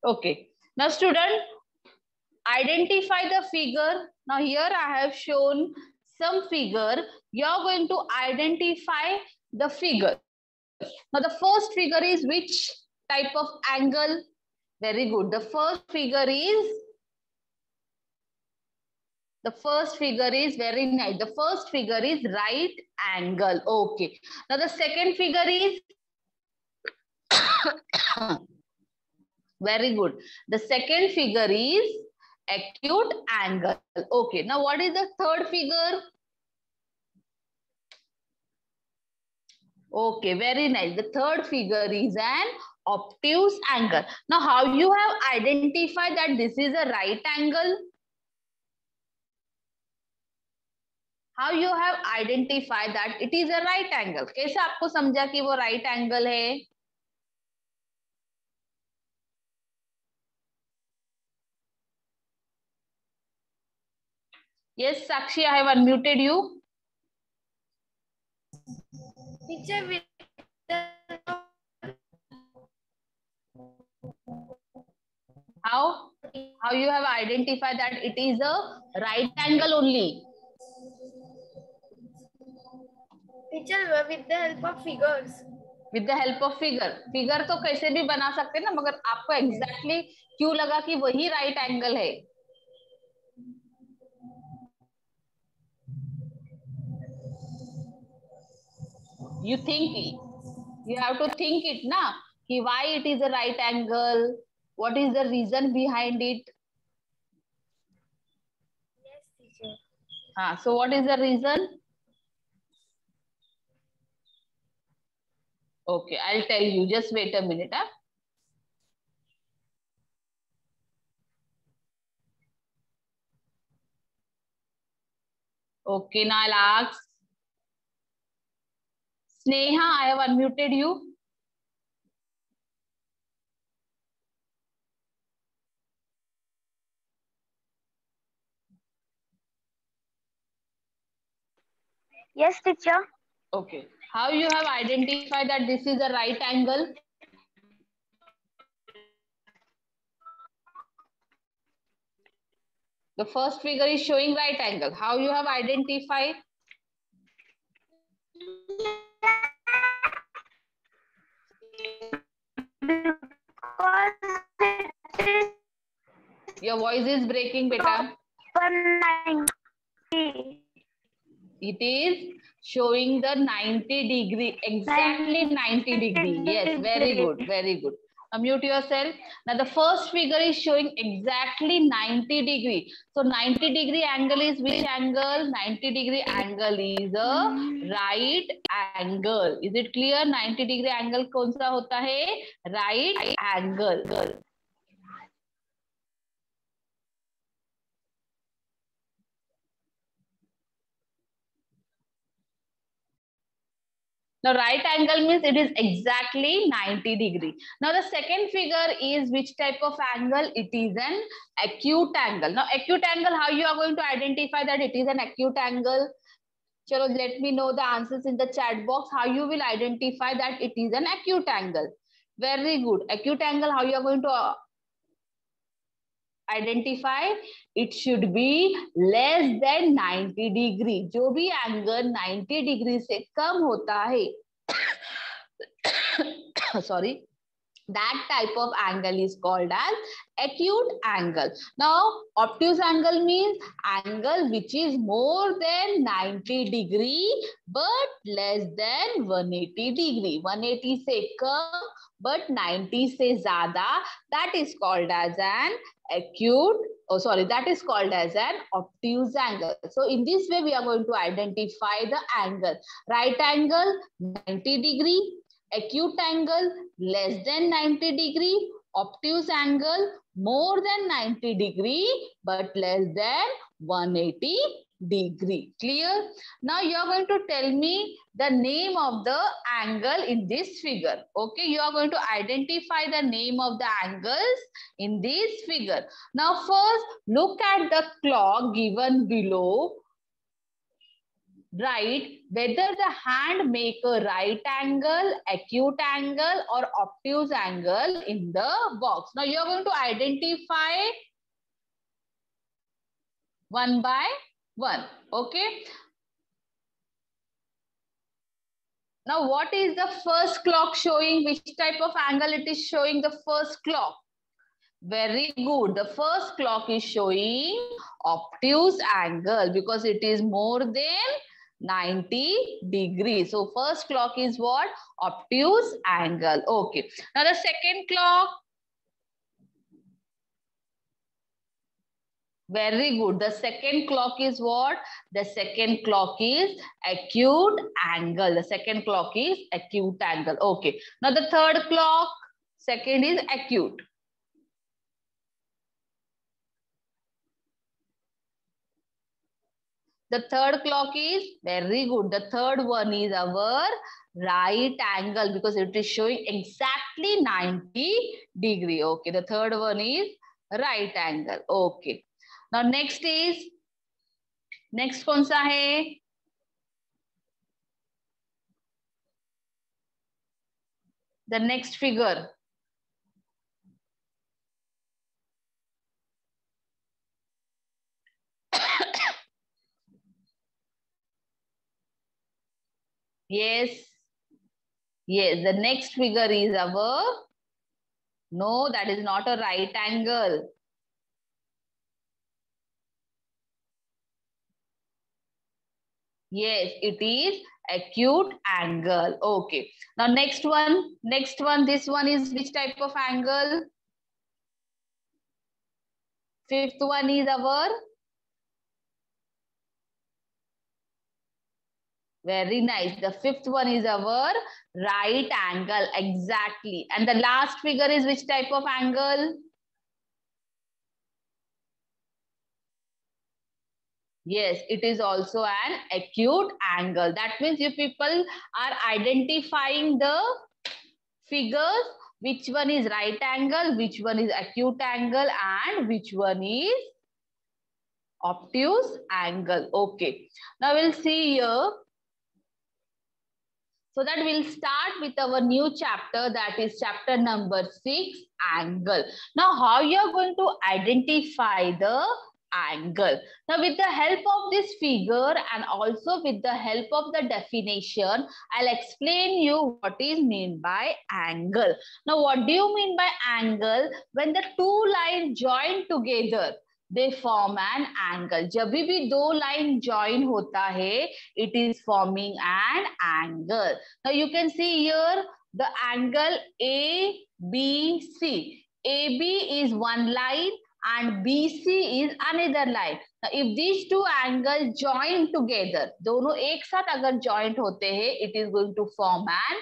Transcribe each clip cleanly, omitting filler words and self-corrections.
Okay. Now student, identify the figure. Now here I have shown some figure. You are going to identify the figure. Now the first figure is which type of angle? Very good. The first figure is very nice. The first figure is right angle. Okay. Now the second figure is very good. The second figure is acute angle. Okay. Now what is the third figure? Okay, very nice. The third figure is an obtuse angle. Now how you have identified that this is a right angle? How you have identified that it is a right angle? कैसे आपको समझा कि वो right angle है? Yes, Sakshi, I have unmuted you. Teacher, How you have identified that it is a right angle only? Teacher, with the help of figures. With the help of figure. Figure तो कैसे भी बना सकते हैं ना, मगर आपको exactly क्यों लगा कि वही right angle है? You think, you have to think it na, कि why it is a right angle, what is the reason behind it? Yes, teacher. So what is the reason? Okay, I'll tell you, just wait a minute. Okay, now I'll ask Sneha, I have unmuted you. Yes, teacher. Okay, how you have identified that this is a right angle? The first figure is showing right angle. How you have identified? Your voice is breaking, beta. It is showing the 90 degree, exactly 90 degree. Yes, very good, very good. Unmute yourself. Now the first figure is showing exactly 90 degree. So 90 degree angle is which angle? 90 degree angle is a right angle. Is it clear? 90 degree angle कौन सा होता है? Right angle. Now, right angle means it is exactly 90 degree. Now, the second figure is which type of angle? It is an acute angle. Now, acute angle, how you are going to identify that it is an acute angle? Chalo, let me know the answers in the chat box. How you will identify that it is an acute angle? Very good. Acute angle, how you are going to identify? It should be less than 90 degree. जो भी angle 90 degree से कम होता है, sorry, that type of angle is called as acute angle. Now, obtuse angle means angle which is more than 90 degree but less than 180 degree. 180 से कम but 90 से ज़्यादा, that is called as an acute, that is called as an obtuse angle. So in this way we are going to identify the angle. Right angle 90 degree, acute angle less than 90 degree, obtuse angle more than 90 degree but less than 180 degree. Clear? Now you are going to tell me the name of the angle in this figure. Okay, you are going to identify the name of the angles in this figure. Now first look at the clock given below. write whether the hand make a right angle, acute angle or obtuse angle in the box. Now you are going to identify one by one. Okay. Now what is the first clock showing? Which type of angle it is showing? The first clock. Very good. The first clock is showing obtuse angle because it is more than 90 degrees. So first clock is what? Obtuse angle. Okay. Now the second clock. Very good. The second clock is what? The second clock is acute angle. The second clock is acute angle. Okay. Now the third clock, second is acute. The third clock is very good. The third one is our right angle because it is showing exactly 90 degree. Okay. The third one is right angle. Okay. Now next is, next कौन सा है? The next figure. Yes. Yes, the next figure is our, no, that is not a right angle. Yes, it is acute angle. Okay. Now next one, this one is which type of angle? Fifth one is our, very nice. The fifth one is our right angle, exactly. And the last figure is which type of angle? Yes, it is also an acute angle. That means you people are identifying the figures, which one is right angle, which one is acute angle, and which one is obtuse angle. Okay. Now we'll see here. So that we'll start with our new chapter, that is chapter number 6, angle. Now how you are going to identify the angle? Now with the help of this figure and also with the help of the definition, I'll explain you what is meant by angle. Now what do you mean by angle? When the two lines join together, they form an angle. जब भी दो line join होता है, it is forming an angle. Now you can see here the angle ABC. AB is one line and BC is another line. Now if these two angles join together, दोनों एक साथ अगर joint होते हैं, it is going to form an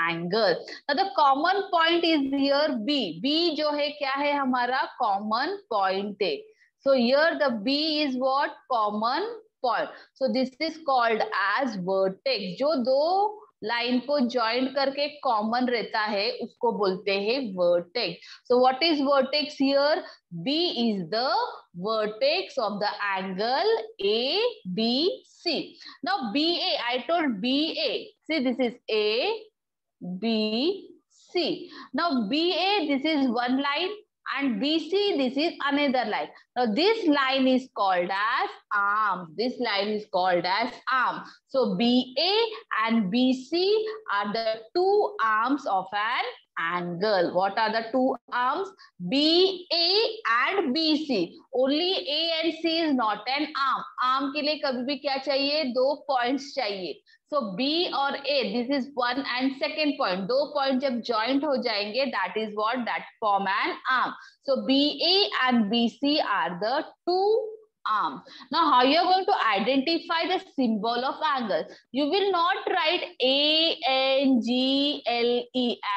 angle. Now the common point is here B. B जो है क्या है हमारा common point है. So here the B is what? Common point. So this is called as vertex. जो दो line को join करके कॉमन रहता है उसको बोलते हैं vertex. So what is vertex here? B is the vertex of the angle A B C. Now B A, I told B A, C this is A B C. Now B A, this is one line and BC, this is another line. Now this line is called as arm. This line is called as arm. So BA and BC are the two arms of an angle. What are the two arms? BA and BC. Only A and C is not an arm. Arm के लिए कभी भी क्या चाहिए? दो points चाहिए. So B और A, this is one and second point. दो point जब joint हो जाएंगे, that is what? That form an arm. So BA and BC are the two arms. Now how you are going to identify the symbol of angle? You will not write ANGLE,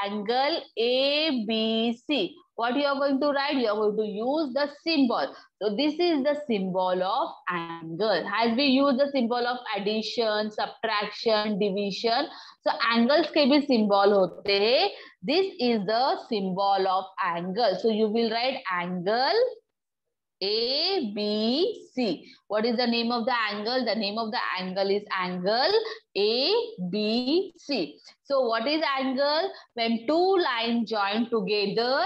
angle ABC. What you are going to write? You are going to use the symbol. So this is the symbol of angle. As we use the symbol of addition, subtraction, division, so angles के भी symbol होते हैं. This is the symbol of angle. So you will write angle ABC. What is the name of the angle? The name of the angle is angle ABC. So what is angle? When two lines join together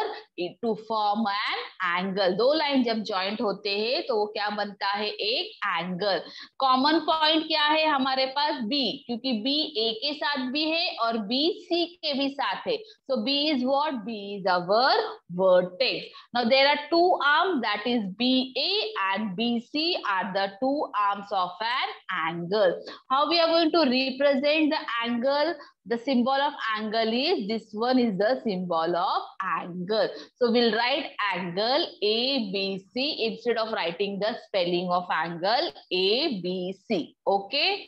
to form an angle. दो line जब joint होते हैं तो वो क्या बनता है? एक एंगल. कॉमन पॉइंट क्या है हमारे पास? B, क्योंकि B A के साथ भी है और B C के भी साथ है. So B is what? B is our vertex. Now there are two arms, that is BA and BC are the two arms of an angle. How we are going to represent the angle? The symbol of angle is, this one is the symbol of angle. So we'll write angle ABC instead of writing the spelling of angle ABC. Okay.